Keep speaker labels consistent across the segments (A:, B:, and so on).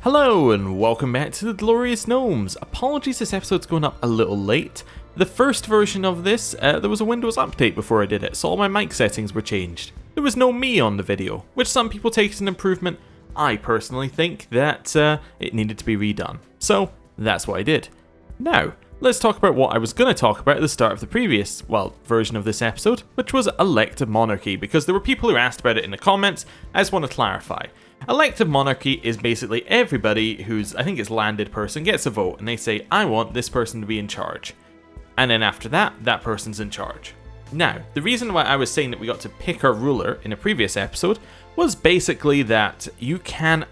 A: Hello and welcome back to the Glorious Gnomes. Apologies, this episode's going up a little late. The first version of this, there was a Windows update before I did it, so all my mic settings were changed. There was no me on the video, which some people take as an improvement. I personally think that it needed to be redone. So that's what I did. Now, let's talk about what I was going to talk about at the start of the previous, version of this episode, which was Elective Monarchy, because there were people who asked about it in the comments. I just want to clarify. Elective Monarchy is basically everybody who's, I think it's landed person, gets a vote, and they say, I want this person to be in charge. And then after that, that person's in charge. Now, the reason why I was saying that we got to pick our ruler in a previous episode was basically that you can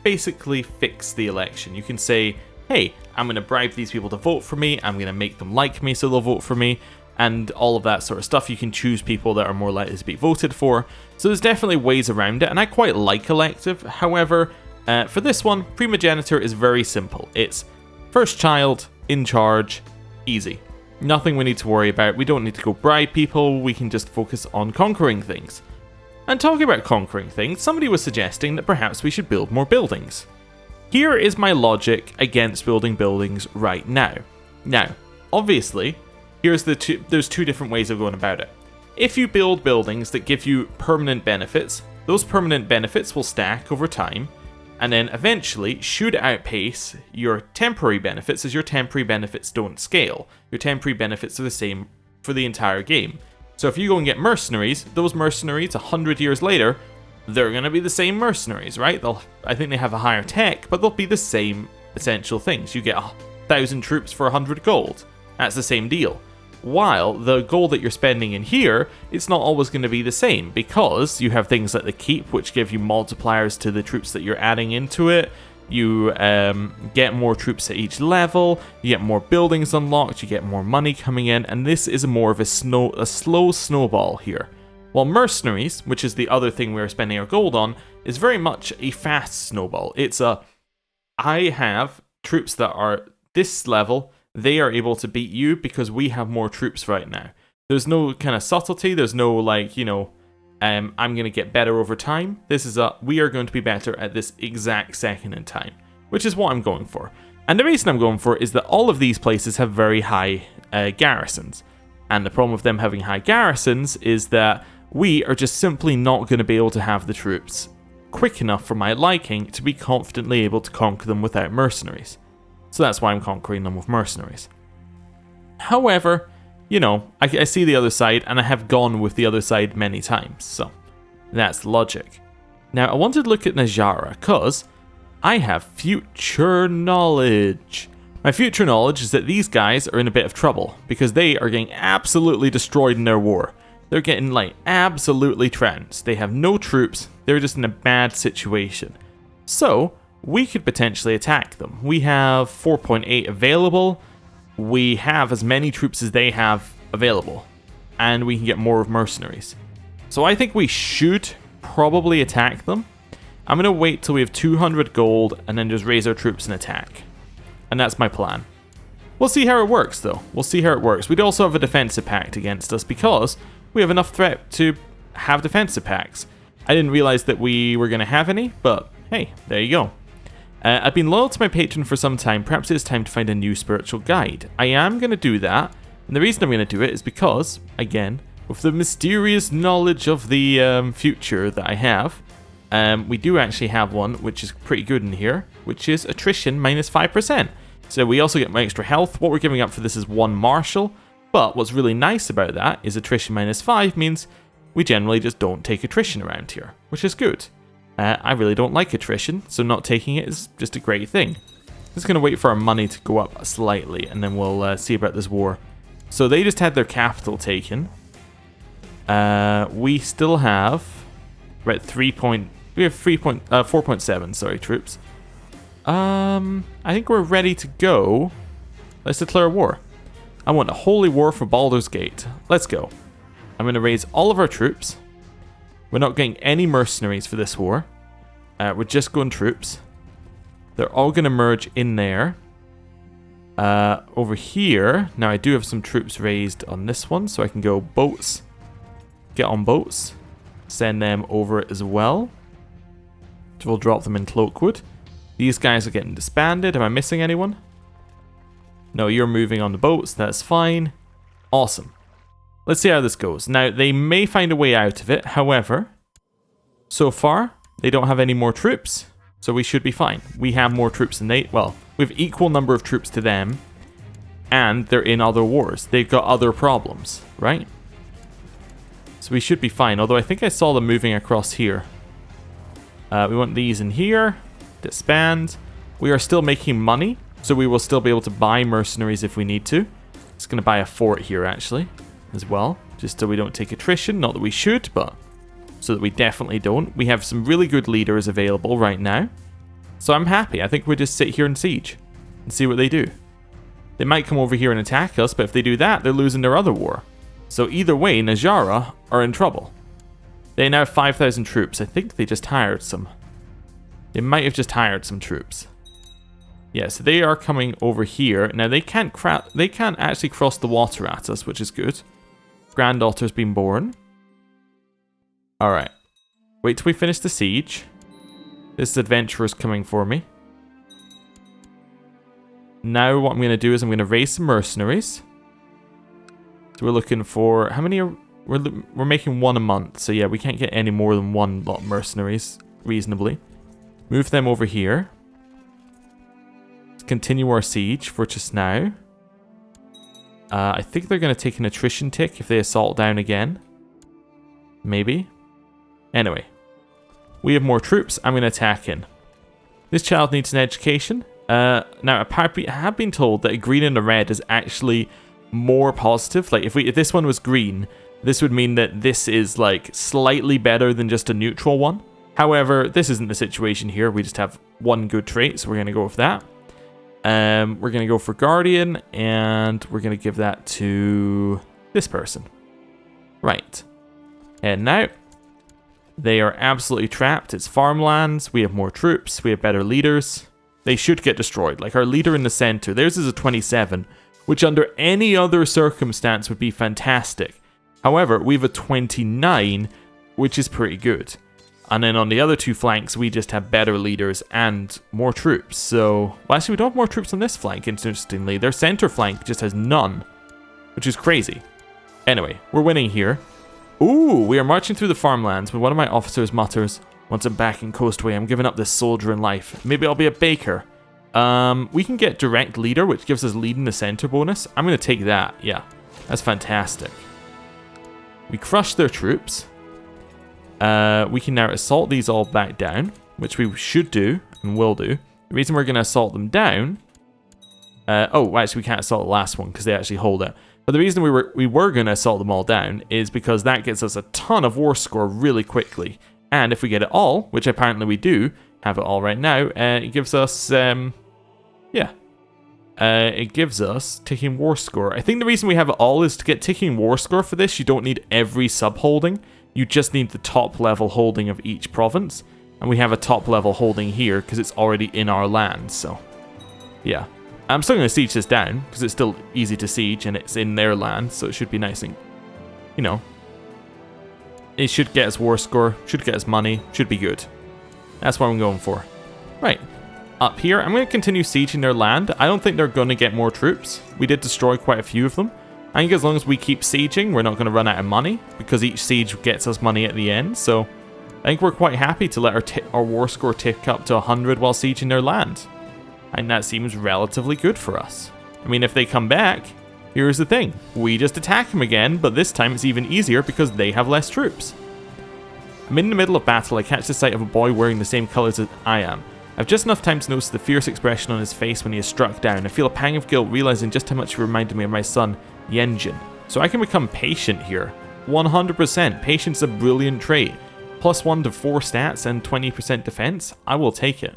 A: basically fix the election. You can say, hey, I'm going to bribe these people to vote for me, I'm going to make them like me so they'll vote for me, and all of that sort of stuff. You can choose people that are more likely to be voted for. So there's definitely ways around it, and I quite like elective. However, for this one, primogeniture is very simple. It's first child, in charge, easy. Nothing we need to worry about. We don't need to go bribe people, we can just focus on conquering things. And talking about conquering things, somebody was suggesting that perhaps we should build more buildings. Here is my logic against building buildings right now. Now, obviously, there's two different ways of going about it. If you build buildings that give you permanent benefits, those permanent benefits will stack over time, and then eventually should outpace your temporary benefits, as your temporary benefits don't scale. Your temporary benefits are the same for the entire game. So if you go and get mercenaries, those mercenaries 100 years later, they're going to be the same mercenaries, right? I think they have a higher tech, but they'll be the same essential things. You get 1,000 troops for 100 gold. That's the same deal. While the gold that you're spending in here, it's not always going to be the same, because you have things like the keep, which give you multipliers to the troops that you're adding into it. You get more troops at each level, you get more buildings unlocked, you get more money coming in, and this is more of a slow snowball here. While mercenaries, which is the other thing we're spending our gold on, is very much a fast snowball. It's I have troops that are this level, they are able to beat you because we have more troops right now. There's no kind of subtlety, there's no I'm going to get better over time. This is we are going to be better at this exact second in time, which is what I'm going for. And the reason I'm going for is that all of these places have very high garrisons. And the problem with them having high garrisons is that we are just simply not going to be able to have the troops quick enough for my liking to be confidently able to conquer them without mercenaries. So that's why I'm conquering them with mercenaries. However, I see the other side, and I have gone with the other side many times, so that's the logic. Now, I wanted to look at Najara, because I have future knowledge. My future knowledge is that these guys are in a bit of trouble, because they are getting absolutely destroyed in their war. They're getting, absolutely trounced. They have no troops, they're just in a bad situation. So, we could potentially attack them. We have 4.8 available, we have as many troops as they have available, and we can get more of mercenaries. So I think we should probably attack them. I'm going to wait till we have 200 gold and then just raise our troops and attack. And that's my plan. We'll see how it works though. We'll see how it works. We'd also have a defensive pact against us because we have enough threat to have defensive pacts. I didn't realize that we were going to have any, but hey, there you go. I've been loyal to my patron for some time, perhaps it's time to find a new spiritual guide. I am going to do that, and the reason I'm going to do it is because, again, with the mysterious knowledge of the future that I have, we do actually have one which is pretty good in here, which is attrition minus 5%. So we also get extra health. What we're giving up for this is 1 martial, but what's really nice about that is attrition minus 5 means we generally just don't take attrition around here, which is good. I really don't like attrition, so not taking it is just a great thing. Just going to wait for our money to go up slightly, and then we'll see about this war. So they just had their capital taken. We still have, we have 4.7, sorry, troops. I think we're ready to go. Let's declare war. I want a holy war for Baldur's Gate. Let's go. I'm going to raise all of our troops. We're not getting any mercenaries for this war. We're just going troops. They're all going to merge in there. Over here, now I do have some troops raised on this one, so I can go boats. Get on boats. Send them over as well. We'll drop them in Cloakwood. These guys are getting disbanded. Am I missing anyone? No, you're moving on the boats. That's fine. Awesome. Let's see how this goes. Now, they may find a way out of it. However, so far, they don't have any more troops. So we should be fine. We have more troops than they... Well, we have equal number of troops to them. And they're in other wars. They've got other problems, right? So we should be fine. Although I think I saw them moving across here. We want these in here. Disband. We are still making money. So we will still be able to buy mercenaries if we need to. It's going to buy a fort here, actually, as well. Just so we don't take attrition. Not that we should, but so that we definitely don't. We have some really good leaders available right now. So I'm happy. I think we just sit here and siege and see what they do. They might come over here and attack us, but if they do that, they're losing their other war. So either way, Najara are in trouble. They now have 5,000 troops. I think they just hired some. They might have just hired some troops. Yeah, so they are coming over here. Now, they can't actually cross the water at us, which is good. Granddaughter's been born. Alright. Wait till we finish the siege. This adventurer's coming for me. Now, what I'm going to do is I'm going to raise some mercenaries. So we're looking for... How many are... We're making one a month. So yeah, we can't get any more than one lot of mercenaries reasonably. Move them over here. Continue our siege for just now. I think they're going to take an attrition tick if they assault down again. Maybe. Anyway. We have more troops. I'm going to attack in. This child needs an education. Now, I have been told that a green and a red is actually more positive. Like, if this one was green, this would mean that this is, like, slightly better than just a neutral one. However, this isn't the situation here. We just have one good trait, so we're going to go with that. We're going to go for Guardian, and we're going to give that to this person. Right. And now, they are absolutely trapped. It's farmlands. We have more troops. We have better leaders. They should get destroyed. Like our leader in the center, theirs is a 27, which under any other circumstance would be fantastic. However, we have a 29, which is pretty good. And then on the other two flanks, we just have better leaders and more troops. So, well, actually, we don't have more troops on this flank, interestingly. Their center flank just has none, which is crazy. Anyway, we're winning here. Ooh, we are marching through the farmlands when one of my officers mutters, "Once I'm back in Coastway, I'm giving up this soldier in life. Maybe I'll be a baker." We can get direct leader, which gives us lead in the center bonus. I'm going to take that. Yeah, that's fantastic. We crush their troops. We can now assault these all back down, which we should do and will do. The reason we're going to assault them down... oh, actually we can't assault the last one because they actually hold it. But the reason we were going to assault them all down is because that gets us a ton of war score really quickly. And if we get it all, which apparently we do have it all right now, it gives us... it gives us ticking war score. I think the reason we have it all is to get ticking war score for this, you don't need every sub-holding. You just need the top level holding of each province. And we have a top level holding here because it's already in our land, so... Yeah. I'm still going to siege this down because it's still easy to siege and it's in their land, so it should be nice and... You know. It should get us war score, should get us money, should be good. That's what I'm going for. Right. Up here, I'm going to continue sieging their land. I don't think they're going to get more troops. We did destroy quite a few of them. I think as long as we keep sieging, we're not going to run out of money, because each siege gets us money at the end, so I think we're quite happy to let our war score tick up to 100 while sieging their land. And that seems relatively good for us. I mean, if they come back, here's the thing. We just attack them again, but this time it's even easier because they have less troops. I'm in the middle of battle. I catch the sight of a boy wearing the same colours as I am. I've just enough time to notice the fierce expression on his face when he is struck down. I feel a pang of guilt realising just how much he reminded me of my son, Yenjin. So I can become patient here. 100%. Patience is a brilliant trait. +1 to 4 stats and 20% defense. I will take it.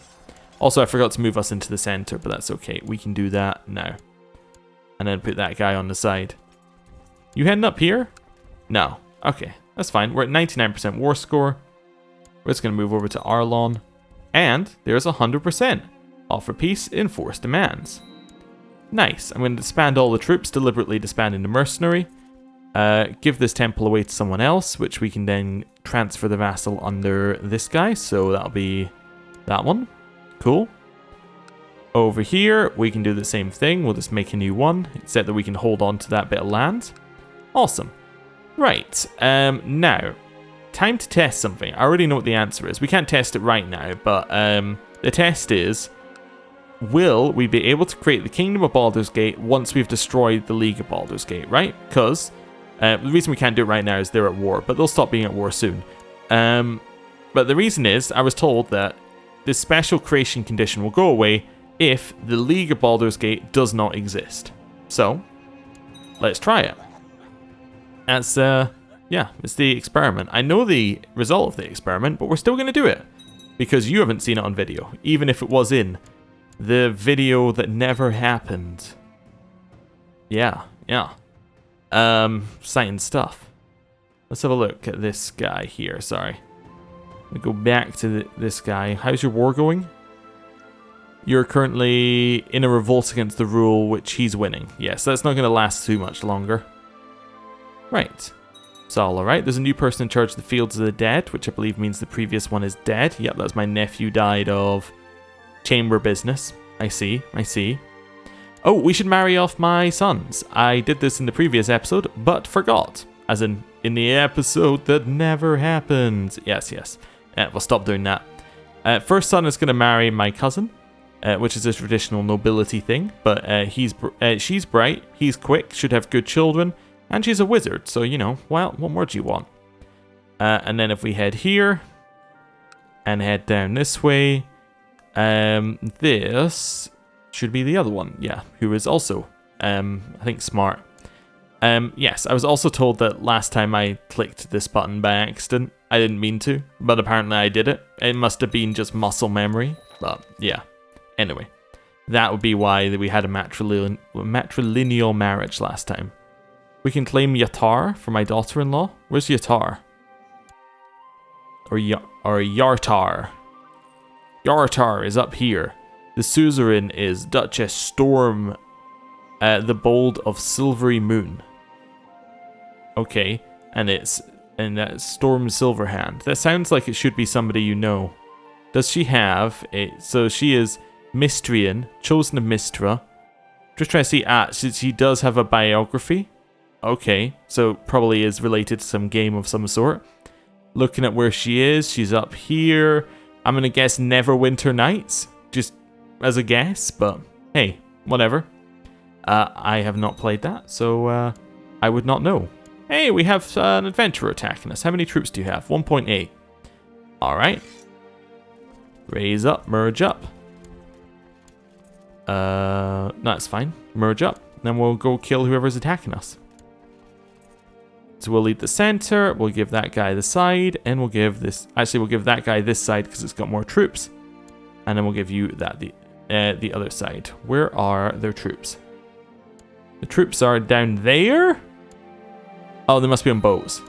A: Also, I forgot to move us into the center, but that's okay. We can do that now. And then put that guy on the side. You heading up here? No. Okay, that's fine. We're at 99% war score. We're just going to move over to Arlon. And there's 100%. Offer peace, enforce demands. Nice. I'm going to disband all the troops, deliberately disbanding the mercenary. Give this temple away to someone else, which we can then transfer the vassal under this guy. So that'll be that one. Cool. Over here, we can do the same thing. We'll just make a new one, except that we can hold on to that bit of land. Awesome. Right, now, time to test something. I already know what the answer is. We can't test it right now, but the test is, will we be able to create the Kingdom of Baldur's Gate once we've destroyed the League of Baldur's Gate, right? Because the reason we can't do it right now is they're at war, but they'll stop being at war soon. But the reason is, I was told that this special creation condition will go away if the League of Baldur's Gate does not exist. So, let's try it. That's, yeah, it's the experiment. I know the result of the experiment, but we're still going to do it. Because you haven't seen it on video, even if it was in the video that never happened. Yeah. Exciting stuff. Let's have a look at this guy here, sorry. We go back to this guy. How's your war going? You're currently in a revolt against the rule, which he's winning. Yes, that's not going to last too much longer. Right. It's all alright. There's a new person in charge of the Fields of the Dead, which I believe means the previous one is dead. Yep, that's my nephew died of chamber business. I see. Oh, we should marry off my sons. I did this in the previous episode, but forgot. As in the episode that never happened. Yes. We'll stop doing that. First son is going to marry my cousin, which is a traditional nobility thing. But she's bright, he's quick, should have good children, and she's a wizard. So, you know, well, what more do you want? And then if we head here, and head down this way, this should be the other one, yeah, who is also, I think, smart. Yes, I was also told that last time I clicked this button by accident. I didn't mean to, but apparently I did it. It must have been just muscle memory, but yeah. Anyway, that would be why we had a matrilineal marriage last time. We can claim Yatar for my daughter-in-law. Where's Yatar? Or Yartar. Yartar is up here. The suzerain is Duchess Storm, the Bold of Silvery Moon. Okay, and that's Storm Silverhand. That sounds like it should be somebody you know. Does she have a... So she is Mistrian, chosen of Mistra. Just trying to see... she does have a biography. Okay, so probably is related to some game of some sort. Looking at where she is, she's up here. I'm going to guess Neverwinter Nights. Just as a guess, but hey, whatever. I have not played that, so I would not know. Hey, we have an adventurer attacking us. How many troops do you have? 1.8. Alright. Raise up, merge up. That's fine. Merge up. Then we'll go kill whoever's attacking us. So we'll lead the center, we'll give that guy the side, and we'll give this... Actually, we'll give that guy this side because it's got more troops. And then we'll give you that the other side. Where are their troops? The troops are down there? Oh, they must be on boats.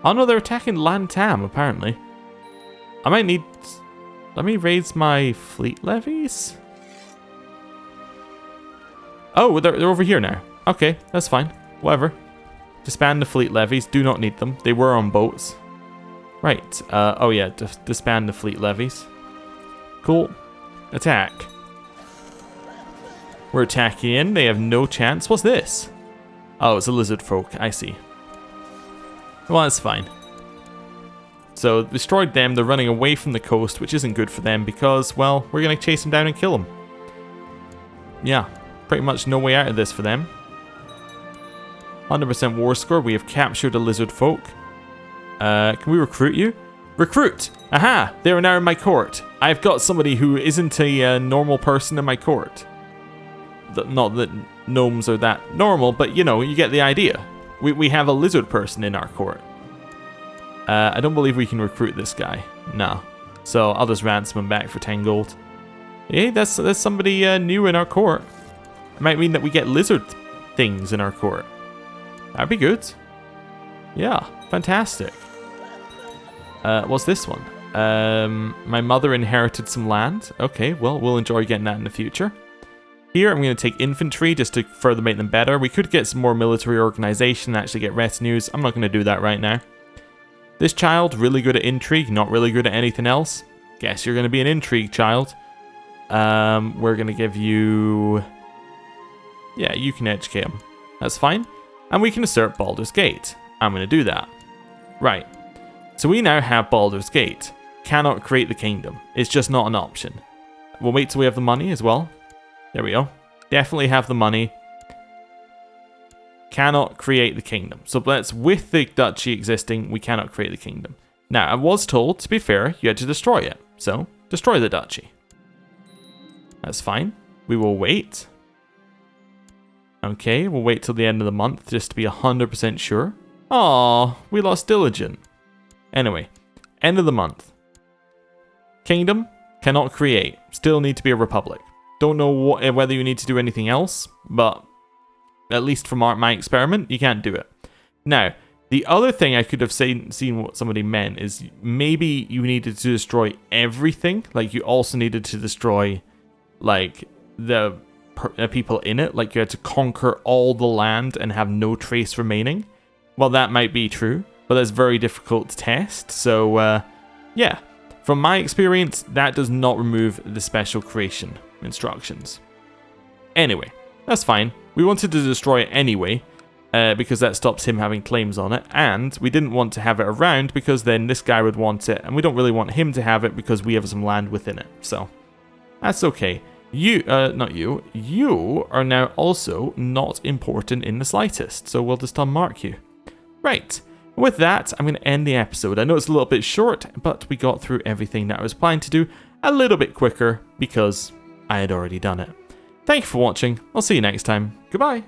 A: Oh no, they're attacking Lantam, apparently. I might need... Let me raise my fleet levies. Oh, they're over here now. Okay, that's fine. Whatever. Disband the fleet levies. Do not need them. They were on boats. Right. Oh yeah, disband the fleet levies. Cool. Attack. We're attacking in. They have no chance. What's this? Oh, it's a lizard folk. I see. Well, that's fine. So, destroyed them. They're running away from the coast, which isn't good for them because, well, we're going to chase them down and kill them. Yeah, pretty much no way out of this for them. 100% war score. We have captured a lizard folk. Can we recruit you? Recruit! Aha! They are now in my court. I've got somebody who isn't a normal person in my court. Not that gnomes are that normal, but you know, you get the idea. We have a lizard person in our court. I don't believe we can recruit this guy. No. So I'll just ransom him back for 10 gold. Hey, that's somebody new in our court. It might mean that we get lizard things in our court. That'd be good. Yeah, fantastic. What's this one? My mother inherited some land. Okay, well, we'll enjoy getting that in the future. Here, I'm going to take infantry just to further make them better. We could get some more military organization and actually get retinues. I'm not going to do that right now. This child, really good at intrigue, not really good at anything else. Guess you're going to be an intrigue child. we're going to give you... Yeah, you can educate him. That's fine. And we can assert Baldur's Gate. I'm going to do that. Right. So we now have Baldur's Gate. Cannot create the kingdom. It's just not an option. We'll wait till we have the money as well. There we go. Definitely have the money. Cannot create the kingdom. So let's, with the duchy existing, we cannot create the kingdom. Now, I was told, to be fair, you had to destroy it. So, destroy the duchy. That's fine. We will wait. Okay, we'll wait till the end of the month just to be 100% sure. Aww, we lost Diligent. Anyway, end of the month. Kingdom, cannot create. Still need to be a republic. Don't know whether you need to do anything else, but at least from my experiment, you can't do it. Now, the other thing I could have seen what somebody meant is maybe you needed to destroy everything. Like, you also needed to destroy, like, the people in it. Like, you had to conquer all the land and have no trace remaining. Well, that might be true, but that's very difficult to test. So, yeah. From my experience, that does not remove the special creation instructions. Anyway, that's fine. We wanted to destroy it anyway, because that stops him having claims on it, and we didn't want to have it around because then this guy would want it, and we don't really want him to have it because we have some land within it. So, that's okay. You are now also not important in the slightest, so we'll just unmark you. Right. With that, I'm going to end the episode. I know it's a little bit short, but we got through everything that I was planning to do a little bit quicker because I had already done it. Thank you for watching. I'll see you next time. Goodbye.